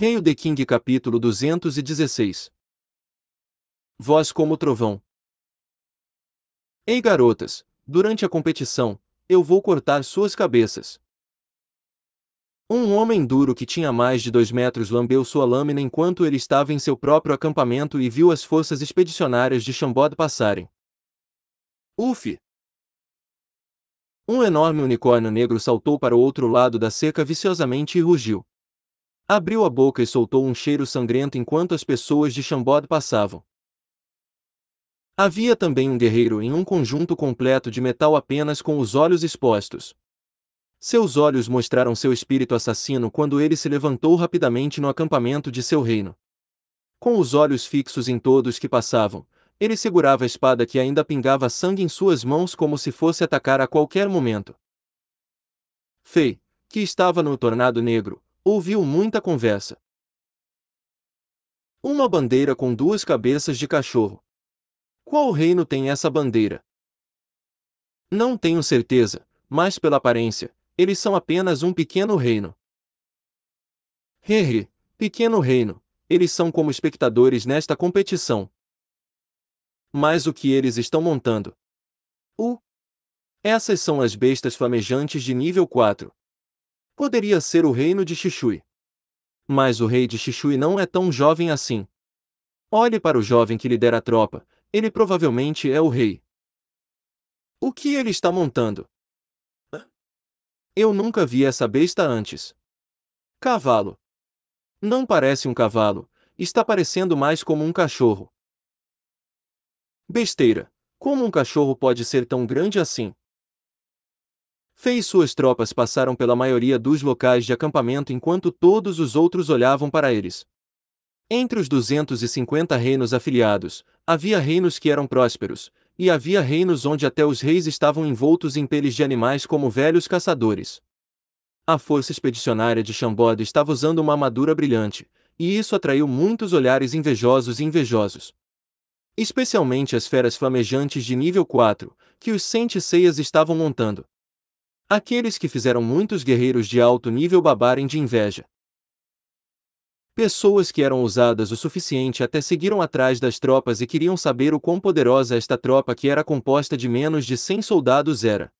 Hail the King capítulo 216. Voz como trovão. Ei garotas, durante a competição, eu vou cortar suas cabeças. Um homem duro que tinha mais de 2 metros lambeu sua lâmina enquanto ele estava em seu próprio acampamento e viu as forças expedicionárias de Chambod passarem. Uf! Um enorme unicórnio negro saltou para o outro lado da cerca viciosamente e rugiu. Abriu a boca e soltou um cheiro sangrento enquanto as pessoas de Chambod passavam. Havia também um guerreiro em um conjunto completo de metal apenas com os olhos expostos. Seus olhos mostraram seu espírito assassino quando ele se levantou rapidamente no acampamento de seu reino. Com os olhos fixos em todos que passavam, ele segurava a espada que ainda pingava sangue em suas mãos como se fosse atacar a qualquer momento. Fei, que estava no tornado negro, ouviu muita conversa. Uma bandeira com 2 cabeças de cachorro. Qual reino tem essa bandeira? Não tenho certeza, mas pela aparência, eles são apenas um pequeno reino. Hehe, pequeno reino, eles são como espectadores nesta competição. Mas o que eles estão montando? Essas são as bestas flamejantes de nível 4. Poderia ser o reino de Xixui. Mas o rei de Xixui não é tão jovem assim. Olhe para o jovem que lidera a tropa, ele provavelmente é o rei. O que ele está montando? Eu nunca vi essa besta antes. Cavalo. Não parece um cavalo, está parecendo mais como um cachorro. Besteira. Como um cachorro pode ser tão grande assim? Fei e suas tropas passaram pela maioria dos locais de acampamento enquanto todos os outros olhavam para eles. Entre os 250 reinos afiliados, havia reinos que eram prósperos, e havia reinos onde até os reis estavam envoltos em peles de animais como velhos caçadores. A força expedicionária de Chambod estava usando uma armadura brilhante, e isso atraiu muitos olhares invejosos e invejosos. Especialmente as feras flamejantes de nível 4, que os Sente-Seias estavam montando. Aqueles que fizeram muitos guerreiros de alto nível babarem de inveja. Pessoas que eram ousadas o suficiente até seguiram atrás das tropas e queriam saber o quão poderosa esta tropa que era composta de menos de 100 soldados era.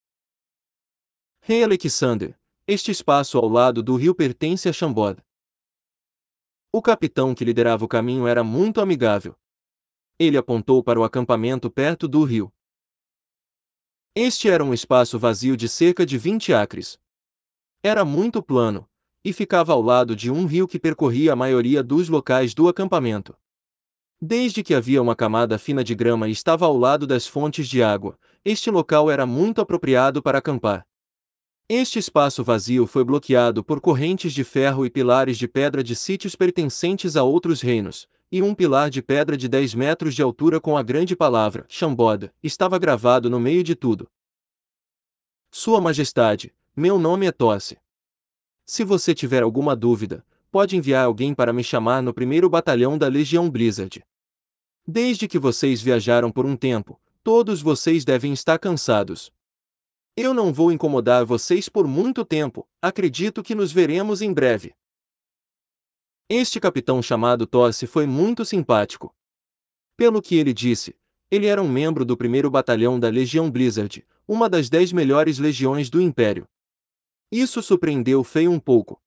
Rei Alexander, este espaço ao lado do rio pertence a Chambod. O capitão que liderava o caminho era muito amigável. Ele apontou para o acampamento perto do rio. Este era um espaço vazio de cerca de 20 acres. Era muito plano, e ficava ao lado de um rio que percorria a maioria dos locais do acampamento. Desde que havia uma camada fina de grama e estava ao lado das fontes de água, este local era muito apropriado para acampar. Este espaço vazio foi bloqueado por correntes de ferro e pilares de pedra de sítios pertencentes a outros reinos, e um pilar de pedra de 10 metros de altura com a grande palavra, Chambod, estava gravado no meio de tudo. Sua Majestade, meu nome é Tosse. Se você tiver alguma dúvida, pode enviar alguém para me chamar no 1º Batalhão da Legião Blizzard. Desde que vocês viajaram por um tempo, todos vocês devem estar cansados. Eu não vou incomodar vocês por muito tempo, acredito que nos veremos em breve. Este capitão chamado Tosse foi muito simpático. Pelo que ele disse, ele era um membro do 1º Batalhão da Legião Blizzard, uma das 10 melhores legiões do Império. Isso surpreendeu Fei um pouco.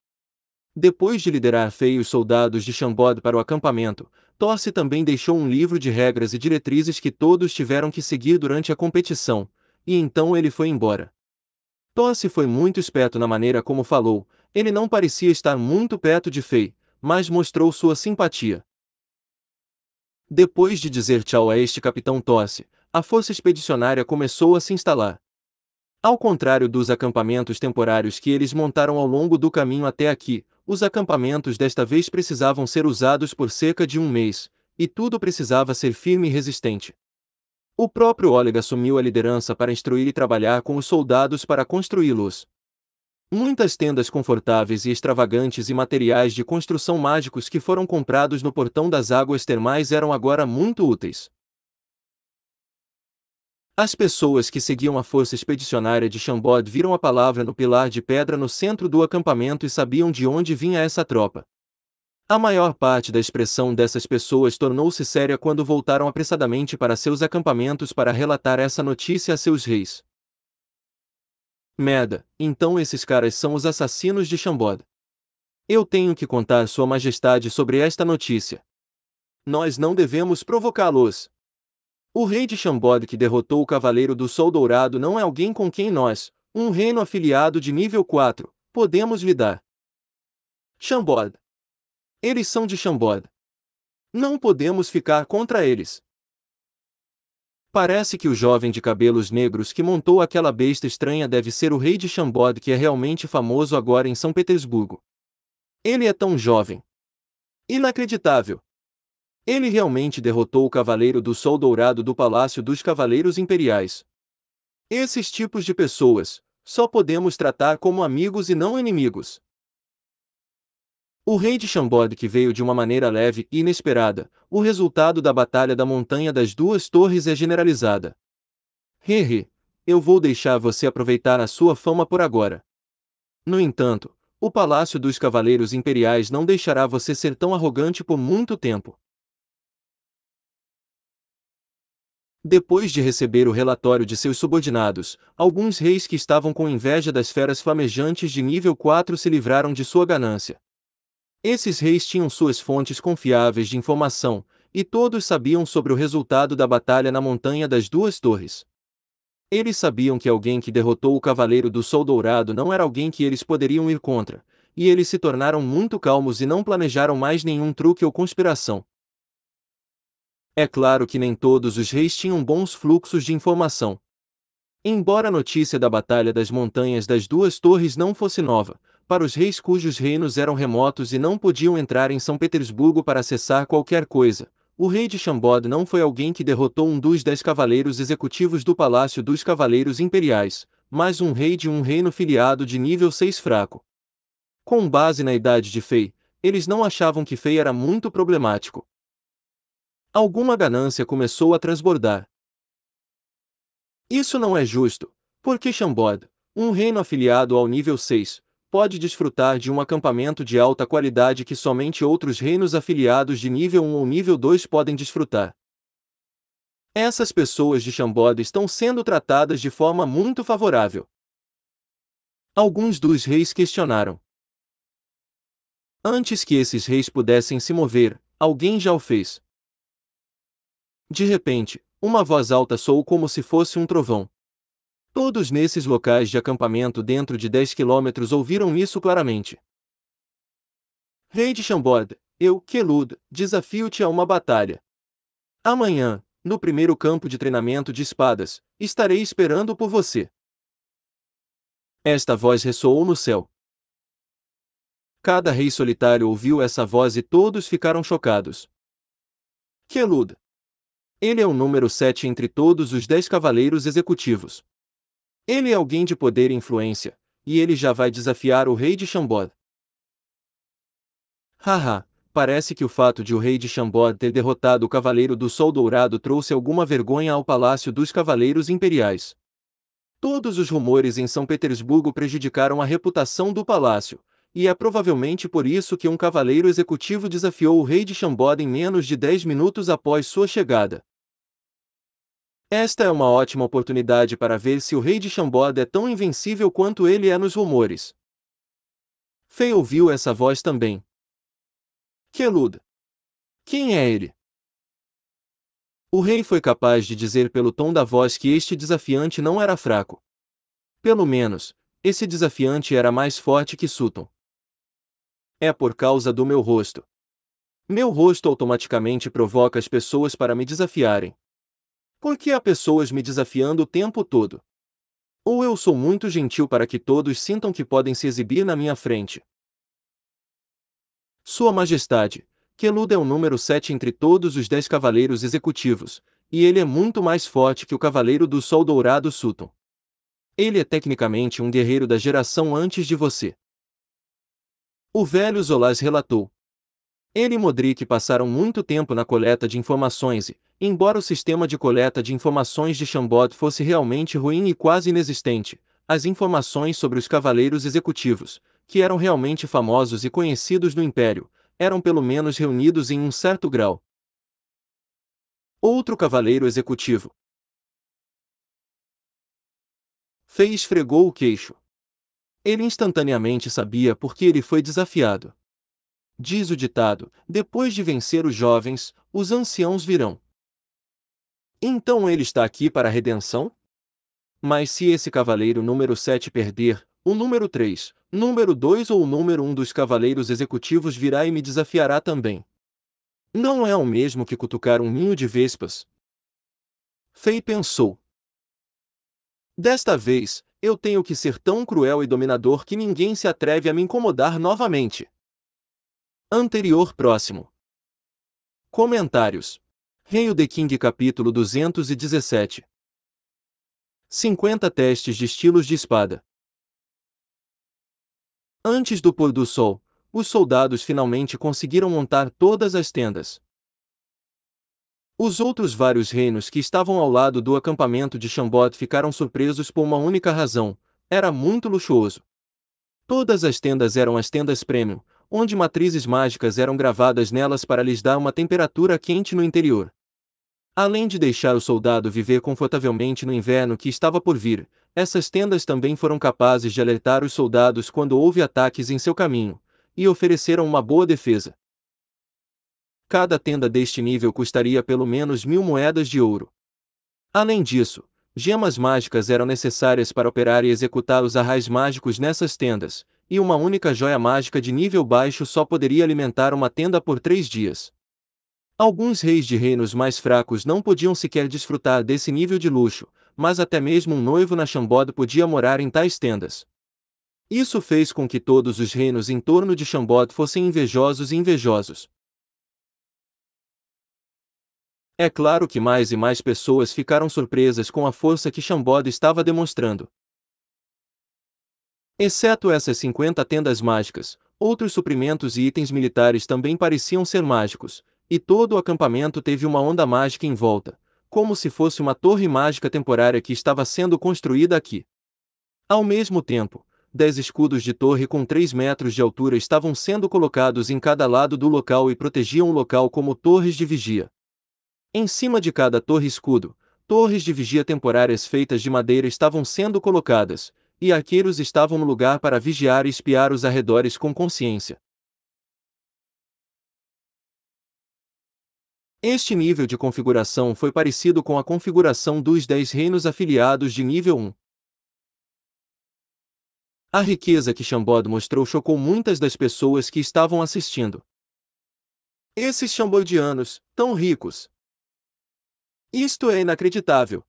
Depois de liderar Fei e os soldados de Chambod para o acampamento, Tosse também deixou um livro de regras e diretrizes que todos tiveram que seguir durante a competição, e então ele foi embora. Tosse foi muito esperto na maneira como falou, ele não parecia estar muito perto de Fei, mas mostrou sua simpatia. Depois de dizer tchau a este capitão Tosse, a força expedicionária começou a se instalar. Ao contrário dos acampamentos temporários que eles montaram ao longo do caminho até aqui, os acampamentos desta vez precisavam ser usados por cerca de um mês, e tudo precisava ser firme e resistente. O próprio Oleg assumiu a liderança para instruir e trabalhar com os soldados para construí-los. Muitas tendas confortáveis e extravagantes e materiais de construção mágicos que foram comprados no portão das águas termais eram agora muito úteis. As pessoas que seguiam a força expedicionária de Chambod viram a palavra no pilar de pedra no centro do acampamento e sabiam de onde vinha essa tropa. A maior parte da expressão dessas pessoas tornou-se séria quando voltaram apressadamente para seus acampamentos para relatar essa notícia a seus reis. Merda, então esses caras são os assassinos de Chambord. Eu tenho que contar Sua Majestade sobre esta notícia. Nós não devemos provocá-los. O rei de Chambord que derrotou o Cavaleiro do Sol Dourado não é alguém com quem nós, um reino afiliado de nível 4, podemos lidar. Chambord. Eles são de Chambord. Não podemos ficar contra eles. Parece que o jovem de cabelos negros que montou aquela besta estranha deve ser o rei de Chambord que é realmente famoso agora em São Petersburgo. Ele é tão jovem. Inacreditável. Ele realmente derrotou o Cavaleiro do Sol Dourado do Palácio dos Cavaleiros Imperiais. Esses tipos de pessoas, só podemos tratar como amigos e não inimigos. O rei de Chambord que veio de uma maneira leve e inesperada, o resultado da Batalha da Montanha das Duas Torres é generalizada. Hehe, eu vou deixar você aproveitar a sua fama por agora. No entanto, o Palácio dos Cavaleiros Imperiais não deixará você ser tão arrogante por muito tempo. Depois de receber o relatório de seus subordinados, alguns reis que estavam com inveja das feras flamejantes de nível 4 se livraram de sua ganância. Esses reis tinham suas fontes confiáveis de informação, e todos sabiam sobre o resultado da batalha na Montanha das Duas Torres. Eles sabiam que alguém que derrotou o Cavaleiro do Sol Dourado não era alguém que eles poderiam ir contra, e eles se tornaram muito calmos e não planejaram mais nenhum truque ou conspiração. É claro que nem todos os reis tinham bons fluxos de informação. Embora a notícia da Batalha das Montanhas das Duas Torres não fosse nova, para os reis cujos reinos eram remotos e não podiam entrar em São Petersburgo para acessar qualquer coisa, o rei de Chambord não foi alguém que derrotou um dos 10 cavaleiros executivos do Palácio dos Cavaleiros Imperiais, mas um rei de um reino filiado de nível 6 fraco. Com base na idade de Fei, eles não achavam que Fei era muito problemático. Alguma ganância começou a transbordar. Isso não é justo, porque Chambord, um reino afiliado ao nível 6, pode desfrutar de um acampamento de alta qualidade que somente outros reinos afiliados de nível 1 ou nível 2 podem desfrutar. Essas pessoas de Chambord estão sendo tratadas de forma muito favorável. Alguns dos reis questionaram. Antes que esses reis pudessem se mover, alguém já o fez. De repente, uma voz alta soou como se fosse um trovão. Todos nesses locais de acampamento dentro de 10 quilômetros ouviram isso claramente. Rei de Chambord, eu, Kelud, desafio-te a uma batalha. Amanhã, no primeiro campo de treinamento de espadas, estarei esperando por você. Esta voz ressoou no céu. Cada rei solitário ouviu essa voz e todos ficaram chocados. Kelud. Ele é o número 7 entre todos os 10 cavaleiros executivos. Ele é alguém de poder e influência, e ele já vai desafiar o rei de Chambord. Haha, parece que o fato de o rei de Chambord ter derrotado o Cavaleiro do Sol Dourado trouxe alguma vergonha ao Palácio dos Cavaleiros Imperiais. Todos os rumores em São Petersburgo prejudicaram a reputação do palácio, e é provavelmente por isso que um cavaleiro executivo desafiou o rei de Chambord em menos de 10 minutos após sua chegada. Esta é uma ótima oportunidade para ver se o rei de Chambord é tão invencível quanto ele é nos rumores. Fei ouviu essa voz também. Kelud. Quem é ele? O rei foi capaz de dizer pelo tom da voz que este desafiante não era fraco. Pelo menos, esse desafiante era mais forte que Sutton. É por causa do meu rosto. Meu rosto automaticamente provoca as pessoas para me desafiarem. Por que há pessoas me desafiando o tempo todo? Ou eu sou muito gentil para que todos sintam que podem se exibir na minha frente. Sua Majestade, Kelud é o número 7 entre todos os 10 cavaleiros executivos, e ele é muito mais forte que o Cavaleiro do Sol Dourado Sutton. Ele é tecnicamente um guerreiro da geração antes de você. O velho Zolas relatou. Ele e Modric passaram muito tempo na coleta de informações e, embora o sistema de coleta de informações de Chambord fosse realmente ruim e quase inexistente, as informações sobre os cavaleiros executivos, que eram realmente famosos e conhecidos no Império, eram pelo menos reunidos em um certo grau. Outro cavaleiro executivo. Fei esfregou o queixo. Ele instantaneamente sabia por que ele foi desafiado. Diz o ditado: depois de vencer os jovens, os anciãos virão. Então ele está aqui para a redenção? Mas se esse cavaleiro número 7 perder, o número 3, número 2 ou o número 1 dos cavaleiros executivos virá e me desafiará também. Não é o mesmo que cutucar um ninho de vespas? Fei pensou. Desta vez, eu tenho que ser tão cruel e dominador que ninguém se atreve a me incomodar novamente. Anterior próximo. Comentários. Rei The King capítulo 217. 50 testes de estilos de espada. Antes do pôr do sol, os soldados finalmente conseguiram montar todas as tendas. Os outros vários reinos que estavam ao lado do acampamento de Chambord ficaram surpresos por uma única razão: era muito luxuoso. Todas as tendas eram as tendas premium, onde matrizes mágicas eram gravadas nelas para lhes dar uma temperatura quente no interior. Além de deixar o soldado viver confortavelmente no inverno que estava por vir, essas tendas também foram capazes de alertar os soldados quando houve ataques em seu caminho, e ofereceram uma boa defesa. Cada tenda deste nível custaria pelo menos 1000 moedas de ouro. Além disso, gemas mágicas eram necessárias para operar e executar os arrais mágicos nessas tendas, e uma única joia mágica de nível baixo só poderia alimentar uma tenda por 3 dias. Alguns reis de reinos mais fracos não podiam sequer desfrutar desse nível de luxo, mas até mesmo um noivo na Chambord podia morar em tais tendas. Isso fez com que todos os reinos em torno de Chambord fossem invejosos e invejosos. É claro que mais e mais pessoas ficaram surpresas com a força que Chambord estava demonstrando. Exceto essas 50 tendas mágicas, outros suprimentos e itens militares também pareciam ser mágicos, e todo o acampamento teve uma onda mágica em volta, como se fosse uma torre mágica temporária que estava sendo construída aqui. Ao mesmo tempo, 10 escudos de torre com 3 metros de altura estavam sendo colocados em cada lado do local e protegiam o local como torres de vigia. Em cima de cada torre-escudo, torres de vigia temporárias feitas de madeira estavam sendo colocadas, e arqueiros estavam no lugar para vigiar e espiar os arredores com consciência. Este nível de configuração foi parecido com a configuração dos 10 reinos afiliados de nível 1. A riqueza que Chambord mostrou chocou muitas das pessoas que estavam assistindo. Esses chambordianos, tão ricos! Isto é inacreditável!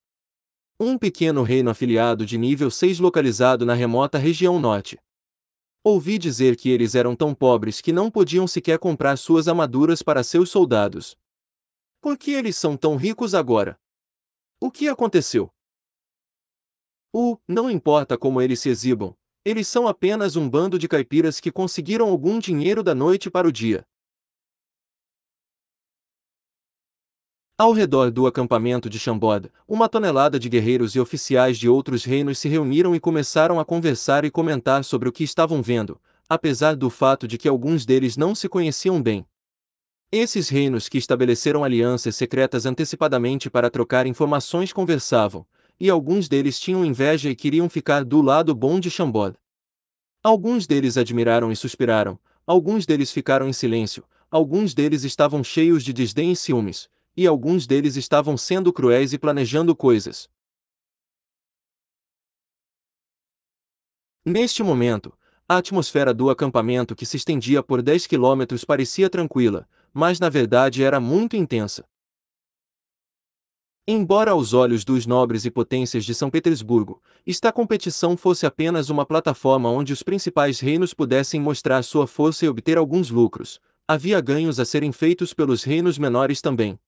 Um pequeno reino afiliado de nível 6 localizado na remota região norte. Ouvi dizer que eles eram tão pobres que não podiam sequer comprar suas armaduras para seus soldados. Por que eles são tão ricos agora? O que aconteceu? Não importa como eles se exibam, eles são apenas um bando de caipiras que conseguiram algum dinheiro da noite para o dia. Ao redor do acampamento de Chambord, uma tonelada de guerreiros e oficiais de outros reinos se reuniram e começaram a conversar e comentar sobre o que estavam vendo, apesar do fato de que alguns deles não se conheciam bem. Esses reinos que estabeleceram alianças secretas antecipadamente para trocar informações conversavam, e alguns deles tinham inveja e queriam ficar do lado bom de Chambord. Alguns deles admiraram e suspiraram, alguns deles ficaram em silêncio, alguns deles estavam cheios de desdém e ciúmes, e alguns deles estavam sendo cruéis e planejando coisas. Neste momento, a atmosfera do acampamento que se estendia por 10 quilômetros parecia tranquila, mas na verdade era muito intensa. Embora aos olhos dos nobres e potências de São Petersburgo, esta competição fosse apenas uma plataforma onde os principais reinos pudessem mostrar sua força e obter alguns lucros, havia ganhos a serem feitos pelos reinos menores também.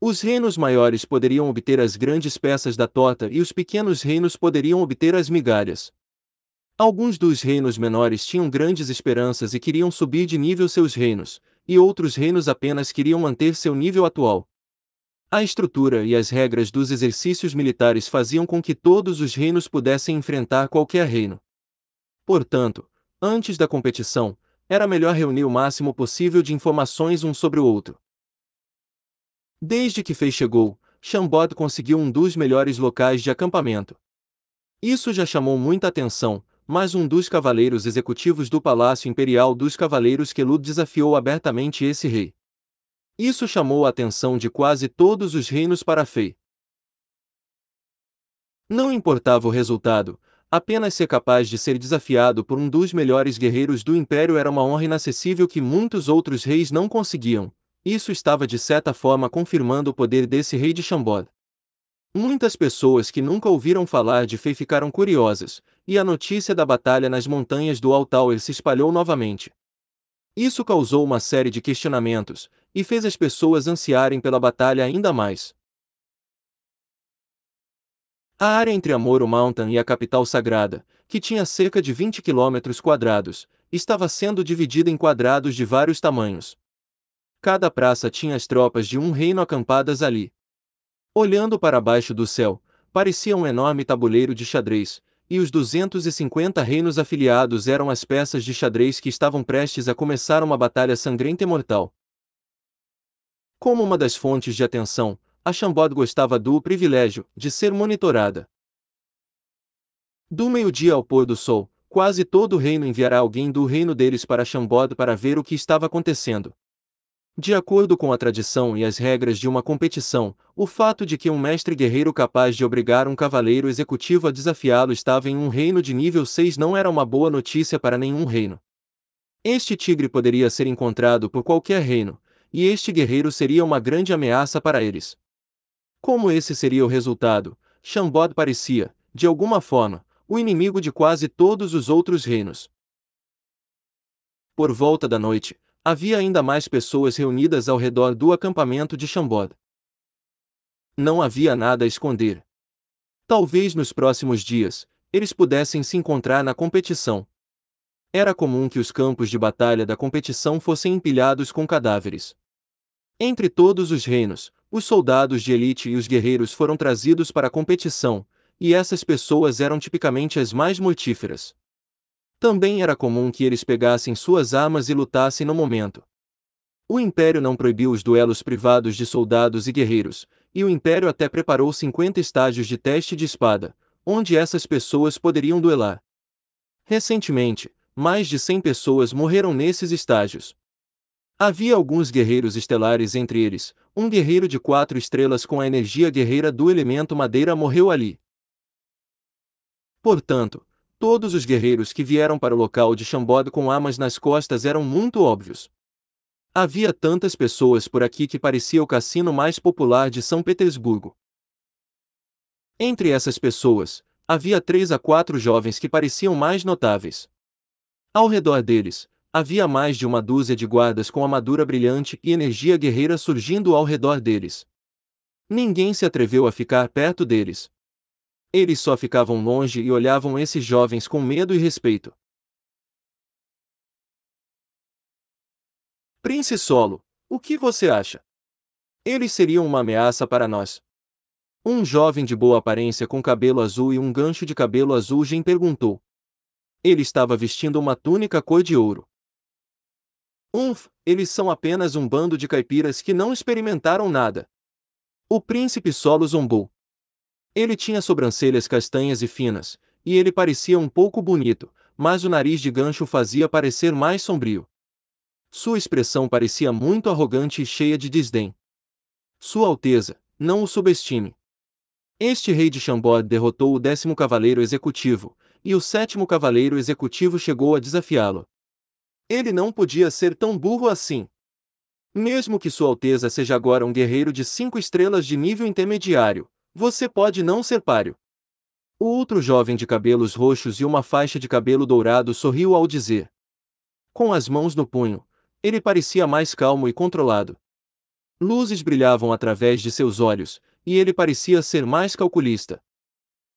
Os reinos maiores poderiam obter as grandes peças da torta e os pequenos reinos poderiam obter as migalhas. Alguns dos reinos menores tinham grandes esperanças e queriam subir de nível seus reinos, e outros reinos apenas queriam manter seu nível atual. A estrutura e as regras dos exercícios militares faziam com que todos os reinos pudessem enfrentar qualquer reino. Portanto, antes da competição, era melhor reunir o máximo possível de informações um sobre o outro. Desde que Fei chegou, Chambord conseguiu um dos melhores locais de acampamento. Isso já chamou muita atenção, mas um dos cavaleiros executivos do Palácio Imperial dos Cavaleiros Quelud desafiou abertamente esse rei. Isso chamou a atenção de quase todos os reinos para Fei. Não importava o resultado, apenas ser capaz de ser desafiado por um dos melhores guerreiros do Império era uma honra inacessível que muitos outros reis não conseguiam. Isso estava de certa forma confirmando o poder desse rei de Chambord. Muitas pessoas que nunca ouviram falar de Fei ficaram curiosas, e a notícia da batalha nas montanhas do Altair se espalhou novamente. Isso causou uma série de questionamentos, e fez as pessoas ansiarem pela batalha ainda mais. A área entre Amuro Mountain e a capital sagrada, que tinha cerca de 20 quilômetros quadrados, estava sendo dividida em quadrados de vários tamanhos. Cada praça tinha as tropas de um reino acampadas ali. Olhando para baixo do céu, parecia um enorme tabuleiro de xadrez, e os 250 reinos afiliados eram as peças de xadrez que estavam prestes a começar uma batalha sangrenta e mortal. Como uma das fontes de atenção, a Chambord gostava do privilégio de ser monitorada. Do meio-dia ao pôr do sol, quase todo o reino enviará alguém do reino deles para Chambord para ver o que estava acontecendo. De acordo com a tradição e as regras de uma competição, o fato de que um mestre guerreiro capaz de obrigar um cavaleiro executivo a desafiá-lo estava em um reino de nível 6 não era uma boa notícia para nenhum reino. Este tigre poderia ser encontrado por qualquer reino, e este guerreiro seria uma grande ameaça para eles. Como esse seria o resultado, Chambord parecia, de alguma forma, o inimigo de quase todos os outros reinos. Por volta da noite, havia ainda mais pessoas reunidas ao redor do acampamento de Chambord. Não havia nada a esconder. Talvez nos próximos dias, eles pudessem se encontrar na competição. Era comum que os campos de batalha da competição fossem empilhados com cadáveres. Entre todos os reinos, os soldados de elite e os guerreiros foram trazidos para a competição, e essas pessoas eram tipicamente as mais mortíferas. Também era comum que eles pegassem suas armas e lutassem no momento. O Império não proibiu os duelos privados de soldados e guerreiros, e o Império até preparou 50 estágios de teste de espada, onde essas pessoas poderiam duelar. Recentemente, mais de 100 pessoas morreram nesses estágios. Havia alguns guerreiros estelares entre eles, um guerreiro de 4 estrelas com a energia guerreira do elemento madeira morreu ali. Portanto, todos os guerreiros que vieram para o local de Chambord com armas nas costas eram muito óbvios. Havia tantas pessoas por aqui que parecia o cassino mais popular de São Petersburgo. Entre essas pessoas, havia 3 a 4 jovens que pareciam mais notáveis. Ao redor deles, havia mais de uma dúzia de guardas com armadura brilhante e energia guerreira surgindo ao redor deles. Ninguém se atreveu a ficar perto deles. Eles só ficavam longe e olhavam esses jovens com medo e respeito. Prince Solo, o que você acha? Eles seriam uma ameaça para nós. Um jovem de boa aparência com cabelo azul e um gancho de cabelo azul Jin perguntou. Ele estava vestindo uma túnica cor de ouro. Eles são apenas um bando de caipiras que não experimentaram nada. O príncipe Solo zombou. Ele tinha sobrancelhas castanhas e finas, e ele parecia um pouco bonito, mas o nariz de gancho o fazia parecer mais sombrio. Sua expressão parecia muito arrogante e cheia de desdém. Sua Alteza, não o subestime. Este rei de Chambord derrotou o 10º cavaleiro executivo, e o 7º cavaleiro executivo chegou a desafiá-lo. Ele não podia ser tão burro assim. Mesmo que Sua Alteza seja agora um guerreiro de 5 estrelas de nível intermediário, você pode não ser páreo. O outro jovem de cabelos roxos e uma faixa de cabelo dourado sorriu ao dizer. Com as mãos no punho, ele parecia mais calmo e controlado. Luzes brilhavam através de seus olhos, e ele parecia ser mais calculista.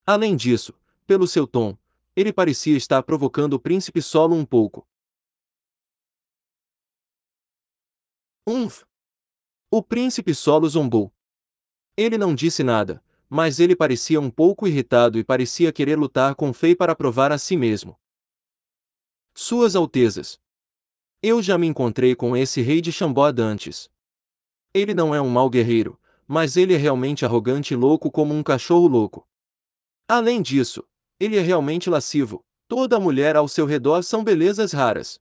Além disso, pelo seu tom, ele parecia estar provocando o príncipe Solo um pouco. O príncipe Solo zombou. Ele não disse nada, mas ele parecia um pouco irritado e parecia querer lutar com Fei para provar a si mesmo. Suas Altezas. Eu já me encontrei com esse rei de Chambord antes. Ele não é um mau guerreiro, mas ele é realmente arrogante e louco como um cachorro louco. Além disso, ele é realmente lascivo. Toda mulher ao seu redor são belezas raras.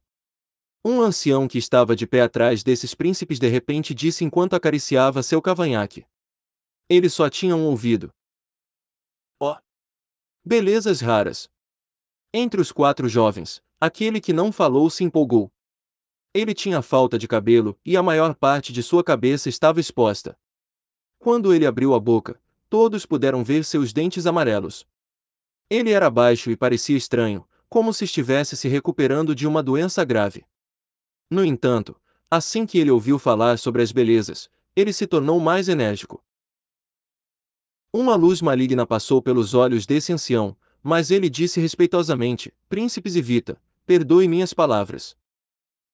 Um ancião que estava de pé atrás desses príncipes de repente disse enquanto acariciava seu cavanhaque. Eles só tinham ouvido. Oh, belezas raras. Entre os 4 jovens, aquele que não falou se empolgou. Ele tinha falta de cabelo e a maior parte de sua cabeça estava exposta. Quando ele abriu a boca, todos puderam ver seus dentes amarelos. Ele era baixo e parecia estranho, como se estivesse se recuperando de uma doença grave. No entanto, assim que ele ouviu falar sobre as belezas, ele se tornou mais enérgico. Uma luz maligna passou pelos olhos desse ancião, mas ele disse respeitosamente: Príncipe Zivita, perdoe minhas palavras.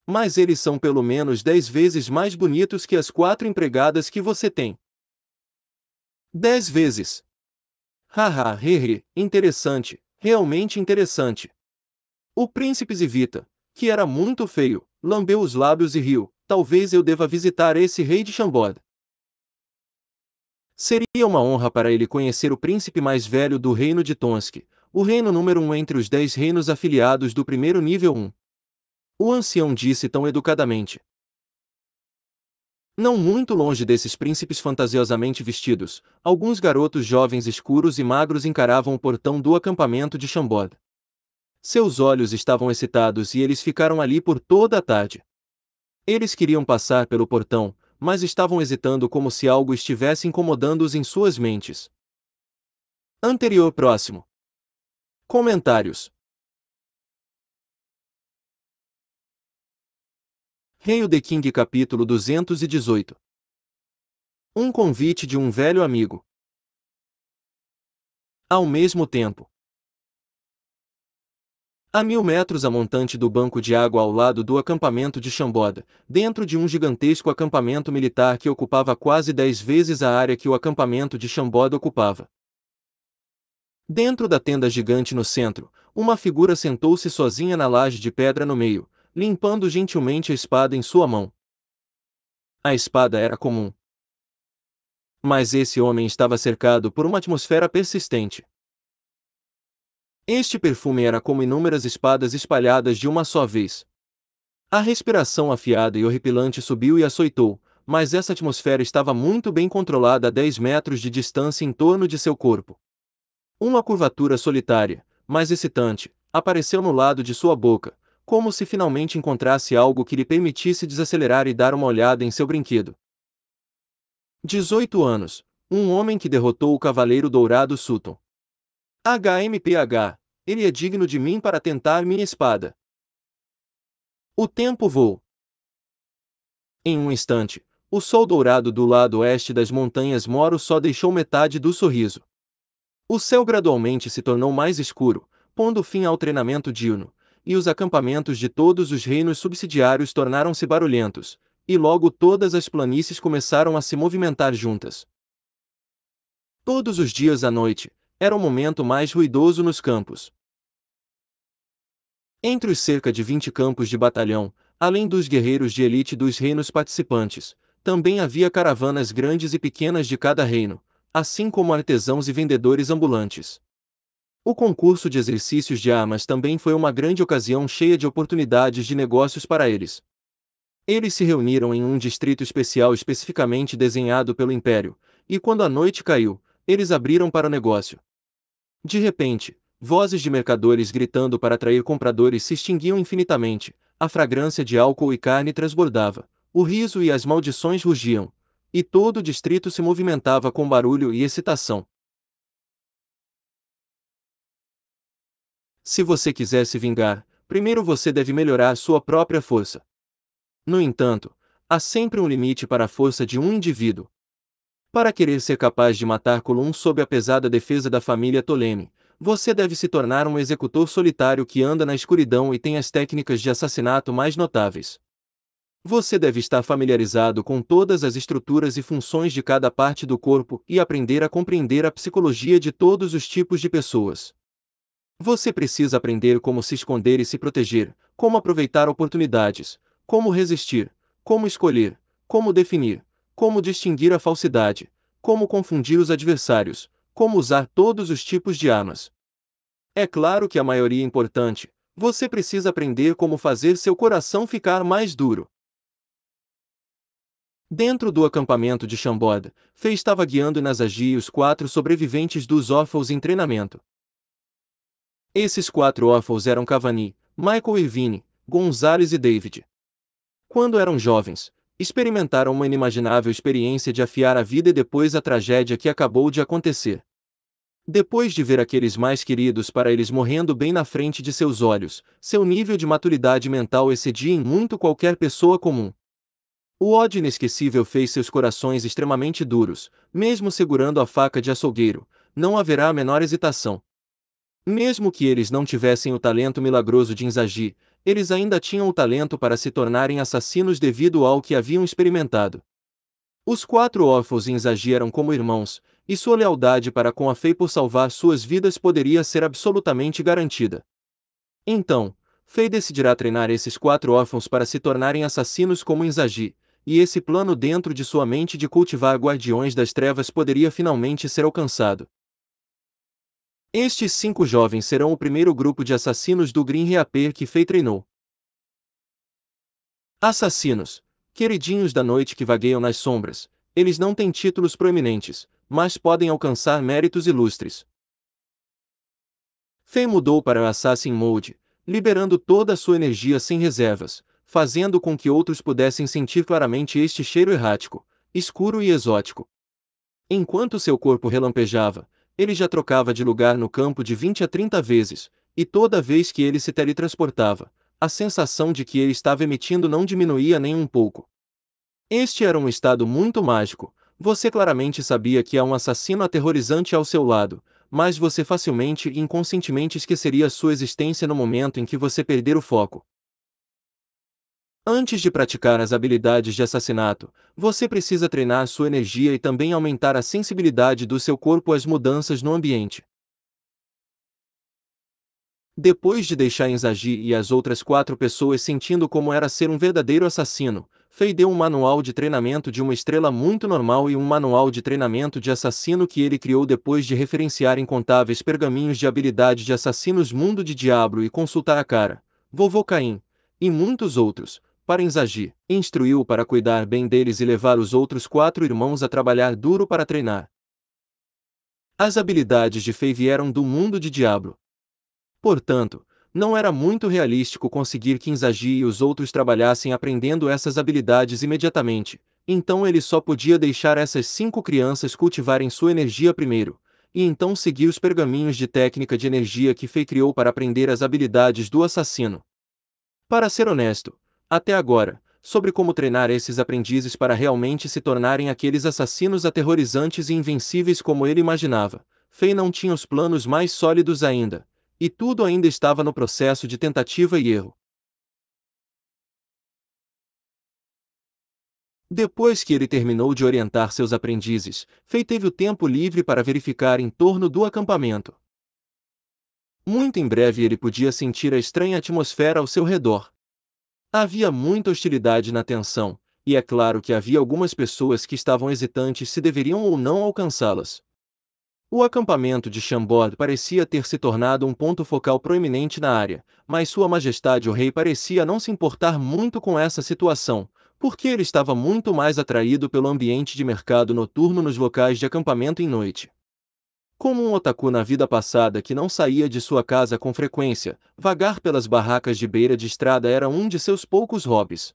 Mas eles são pelo menos 10 vezes mais bonitos que as 4 empregadas que você tem. 10 vezes. Haha, hehe, interessante, realmente interessante. O príncipe Zivita, que era muito feio, lambeu os lábios e riu. Talvez eu deva visitar esse rei de Chambord. Seria uma honra para ele conhecer o príncipe mais velho do reino de Tonsk, o reino número 1 entre os 10 reinos afiliados do primeiro nível 1. O ancião disse tão educadamente. Não muito longe desses príncipes fantasiosamente vestidos, alguns garotos jovens escuros e magros encaravam o portão do acampamento de Chambord. Seus olhos estavam excitados e eles ficaram ali por toda a tarde. Eles queriam passar pelo portão, mas estavam hesitando como se algo estivesse incomodando-os em suas mentes. Anterior próximo. Comentários. Hail the King capítulo 218. Um convite de um velho amigo. Ao mesmo tempo. A 1000 metros a montante do banco de água ao lado do acampamento de Chambord, dentro de um gigantesco acampamento militar que ocupava quase 10 vezes a área que o acampamento de Chambord ocupava. Dentro da tenda gigante no centro, uma figura sentou-se sozinha na laje de pedra no meio, limpando gentilmente a espada em sua mão. A espada era comum. Mas esse homem estava cercado por uma atmosfera persistente. Este perfume era como inúmeras espadas espalhadas de uma só vez. A respiração afiada e horripilante subiu e açoitou, mas essa atmosfera estava muito bem controlada a 10 metros de distância em torno de seu corpo. Uma curvatura solitária, mas excitante, apareceu no lado de sua boca, como se finalmente encontrasse algo que lhe permitisse desacelerar e dar uma olhada em seu brinquedo. 18 anos. Um homem que derrotou o Cavaleiro Dourado Sutton. HMPH. Ele é digno de mim para tentar minha espada. O tempo voou. Em um instante, o sol dourado do lado oeste das montanhas Moro só deixou metade do sorriso. O céu gradualmente se tornou mais escuro, pondo fim ao treinamento diurno, e os acampamentos de todos os reinos subsidiários tornaram-se barulhentos, e logo todas as planícies começaram a se movimentar juntas. Todos os dias à noite, era o momento mais ruidoso nos campos. Entre os cerca de 20 campos de batalhão, além dos guerreiros de elite dos reinos participantes, também havia caravanas grandes e pequenas de cada reino, assim como artesãos e vendedores ambulantes. O concurso de exercícios de armas também foi uma grande ocasião cheia de oportunidades de negócios para eles. Eles se reuniram em um distrito especial especificamente desenhado pelo Império, e quando a noite caiu, eles abriram para o negócio. De repente, vozes de mercadores gritando para atrair compradores se extinguiam infinitamente, a fragrância de álcool e carne transbordava, o riso e as maldições rugiam, e todo o distrito se movimentava com barulho e excitação. Se você quiser se vingar, primeiro você deve melhorar sua própria força. No entanto, há sempre um limite para a força de um indivíduo. Para querer ser capaz de matar Colum sob a pesada defesa da família Ptolemy, você deve se tornar um executor solitário que anda na escuridão e tem as técnicas de assassinato mais notáveis. Você deve estar familiarizado com todas as estruturas e funções de cada parte do corpo e aprender a compreender a psicologia de todos os tipos de pessoas. Você precisa aprender como se esconder e se proteger, como aproveitar oportunidades, como resistir, como escolher, como definir, como distinguir a falsidade, como confundir os adversários, como usar todos os tipos de armas. É claro que a maioria é importante, você precisa aprender como fazer seu coração ficar mais duro. Dentro do acampamento de Chambord, Fei estava guiando Nasagi e os 4 sobreviventes dos órfãos em treinamento. Esses 4 órfãos eram Cavani, Michael Irvine, Gonzales e David. Quando eram jovens, experimentaram uma inimaginável experiência de afiar a vida e depois a tragédia que acabou de acontecer. Depois de ver aqueles mais queridos para eles morrendo bem na frente de seus olhos, seu nível de maturidade mental excedia em muito qualquer pessoa comum. O ódio inesquecível fez seus corações extremamente duros, mesmo segurando a faca de açougueiro, não haverá a menor hesitação. Mesmo que eles não tivessem o talento milagroso de Inzaghi, eles ainda tinham o talento para se tornarem assassinos devido ao que haviam experimentado. Os 4 órfãos Inzaghi eram como irmãos, e sua lealdade para com a Fei por salvar suas vidas poderia ser absolutamente garantida. Então, Fei decidirá treinar esses 4 órfãos para se tornarem assassinos como Inzaghi, e esse plano dentro de sua mente de cultivar guardiões das trevas poderia finalmente ser alcançado. Estes 5 jovens serão o primeiro grupo de assassinos do Green Reaper que Fei treinou. Assassinos, queridinhos da noite que vagueiam nas sombras, eles não têm títulos proeminentes, mas podem alcançar méritos ilustres. Fei mudou para o Assassin Mode, liberando toda a sua energia sem reservas, fazendo com que outros pudessem sentir claramente este cheiro errático, escuro e exótico. Enquanto seu corpo relampejava, ele já trocava de lugar no campo de 20 a 30 vezes, e toda vez que ele se teletransportava, a sensação de que ele estava emitindo não diminuía nem um pouco. Este era um estado muito mágico, você claramente sabia que há um assassino aterrorizante ao seu lado, mas você facilmente e inconscientemente esqueceria sua existência no momento em que você perder o foco. Antes de praticar as habilidades de assassinato, você precisa treinar sua energia e também aumentar a sensibilidade do seu corpo às mudanças no ambiente. Depois de deixar Inzaghi e as outras 4 pessoas sentindo como era ser um verdadeiro assassino, Fei deu um manual de treinamento de uma estrela muito normal e um manual de treinamento de assassino que ele criou depois de referenciar incontáveis pergaminhos de habilidade de assassinos Mundo de Diablo e consultar a cara, Vovô Caim, e muitos outros, para Inzaghi, instruiu-o para cuidar bem deles e levar os outros 4 irmãos a trabalhar duro para treinar. As habilidades de Fei vieram do Mundo de Diablo. Portanto, não era muito realístico conseguir que Inzaghi e os outros trabalhassem aprendendo essas habilidades imediatamente, então ele só podia deixar essas 5 crianças cultivarem sua energia primeiro, e então seguir os pergaminhos de técnica de energia que Fei criou para aprender as habilidades do assassino. Para ser honesto, até agora, sobre como treinar esses aprendizes para realmente se tornarem aqueles assassinos aterrorizantes e invencíveis como ele imaginava, Fei não tinha os planos mais sólidos ainda. E tudo ainda estava no processo de tentativa e erro. Depois que ele terminou de orientar seus aprendizes, Fei teve o tempo livre para verificar em torno do acampamento. Muito em breve ele podia sentir a estranha atmosfera ao seu redor. Havia muita hostilidade na tensão, e é claro que havia algumas pessoas que estavam hesitantes se deveriam ou não alcançá-las. O acampamento de Chambord parecia ter se tornado um ponto focal proeminente na área, mas Sua Majestade o Rei parecia não se importar muito com essa situação, porque ele estava muito mais atraído pelo ambiente de mercado noturno nos locais de acampamento em noite. Como um otaku na vida passada que não saía de sua casa com frequência, vagar pelas barracas de beira de estrada era um de seus poucos hobbies.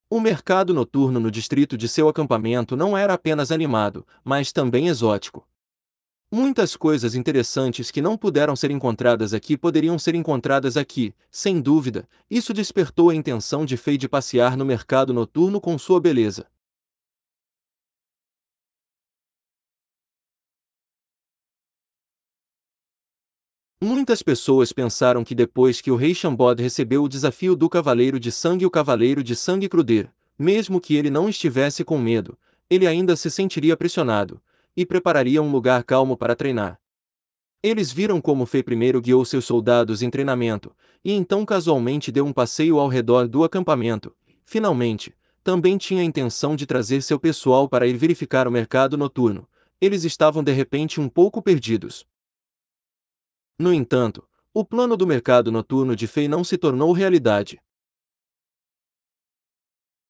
O mercado noturno no distrito de seu acampamento não era apenas animado, mas também exótico. Muitas coisas interessantes que não puderam ser encontradas aqui poderiam ser encontradas aqui, sem dúvida. Isso despertou a intenção de Fei de passear no mercado noturno com sua beleza. Muitas pessoas pensaram que depois que o rei Chambord recebeu o desafio do Cavaleiro de Sangue, o Cavaleiro de Sangue Cruder, mesmo que ele não estivesse com medo, ele ainda se sentiria pressionado, e prepararia um lugar calmo para treinar. Eles viram como Fei primeiro guiou seus soldados em treinamento, e então casualmente deu um passeio ao redor do acampamento, finalmente, também tinha a intenção de trazer seu pessoal para ir verificar o mercado noturno. Eles estavam de repente um pouco perdidos. No entanto, o plano do mercado noturno de Fei não se tornou realidade.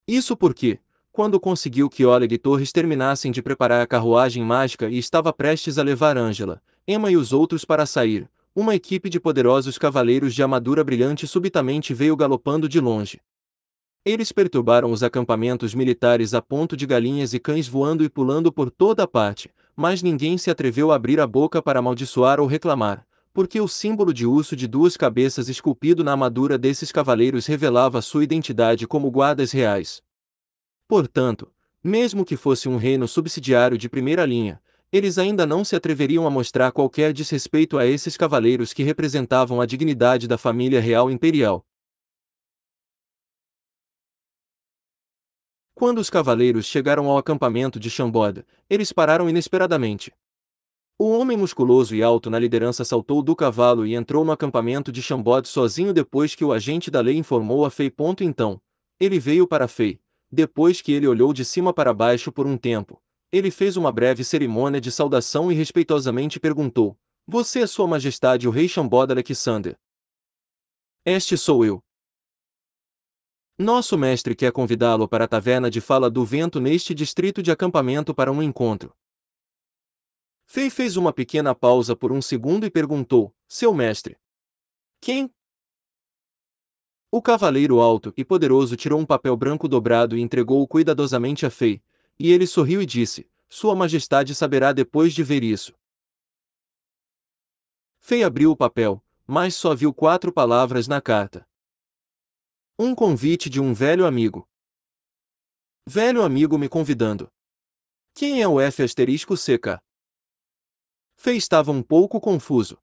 Isso porque, quando conseguiu que Oleg e Torres terminassem de preparar a carruagem mágica e estava prestes a levar Angela, Emma e os outros para sair, uma equipe de poderosos cavaleiros de armadura brilhante subitamente veio galopando de longe. Eles perturbaram os acampamentos militares a ponto de galinhas e cães voando e pulando por toda parte, mas ninguém se atreveu a abrir a boca para amaldiçoar ou reclamar, porque o símbolo de urso de duas cabeças esculpido na armadura desses cavaleiros revelava sua identidade como guardas reais. Portanto, mesmo que fosse um reino subsidiário de primeira linha, eles ainda não se atreveriam a mostrar qualquer desrespeito a esses cavaleiros que representavam a dignidade da família real imperial. Quando os cavaleiros chegaram ao acampamento de Chamboda, eles pararam inesperadamente. O homem musculoso e alto na liderança saltou do cavalo e entrou no acampamento de Chambod sozinho depois que o agente da lei informou a Fei. Então, ele veio para Fei. Depois que ele olhou de cima para baixo por um tempo, ele fez uma breve cerimônia de saudação e respeitosamente perguntou: Você é Sua Majestade o Rei Chambod Alexander? Este sou eu. Nosso mestre quer convidá-lo para a taverna de Fala do Vento neste distrito de acampamento para um encontro. Fei fez uma pequena pausa por um segundo e perguntou: Seu mestre? Quem? O cavaleiro alto e poderoso tirou um papel branco dobrado e entregou-o cuidadosamente a Fei, e ele sorriu e disse: Sua Majestade saberá depois de ver isso. Fei abriu o papel, mas só viu 4 palavras na carta. Um convite de um velho amigo. Velho amigo me convidando. Quem é o F***CK? Fei estava um pouco confuso.